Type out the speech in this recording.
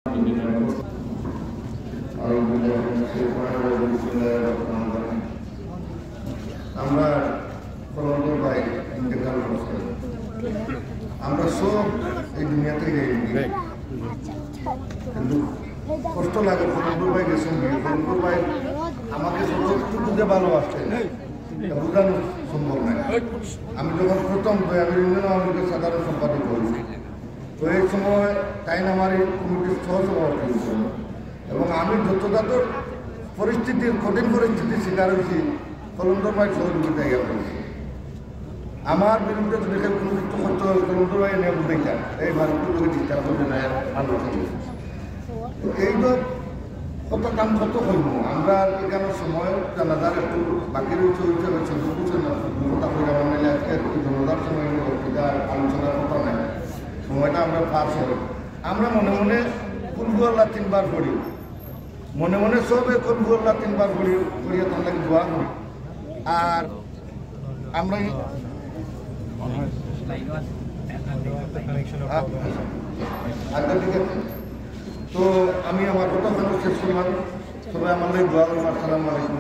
আমরা কলন্দর ভাই ইন্তেকাল করছি। আমরা সব এই দুনিয়াতে কিন্তু কষ্ট লাগে। কলন্দর ভাই গেছেন, কলন্দর ভাই আমাকে যতটুকু যে ভালোবাসতেন বোঝানো সম্ভব নয়। আমি যখন প্রথম আমি ইউনিয়ন আওয়ামী লীগের সাধারণ সম্পাদক করেছি, তো এই সময় তাই আমার এই কমিটির সহসভাপতি ছিল এবং আমি যথাযথ পরিস্থিতির কঠিন পরিস্থিতির শিকার হয়েছি। কলন্দর ভাই সহযোগিতা ইয়া করেছি। আমার বিরুদ্ধে যদি কোনো কিছু করতে হবে কলন্দর ভাই নিয়ে বুঝাইতাম এই ভারতের লোকের চিন্তা করতে না ভালো এই তো কত কাম কত হইব। আমরা এখানে সময় জানাজার একটু বাকি রয়েছে হিসাবে ছোট কিছু না কথা বলে আমার মেলে আজকে জনতার সময় বক্তৃতার আলোচনার কথা নাই, সময়টা আমরা পার করি। আমরা মনে মনে কুলবুয়াল্লাহ 3 বার পড়ি, মনে মনে সবে কুলবুয়াল্লাহ 3 বার পড়ি করিয়া তাহলে দোয়া করি। আর আমরা আচ্ছা ঠিক আছে, তো আমি আমার কথা শেষ করলাম। সবাই আমাদের দোয়া করবো। আসসালামু আলাইকুম।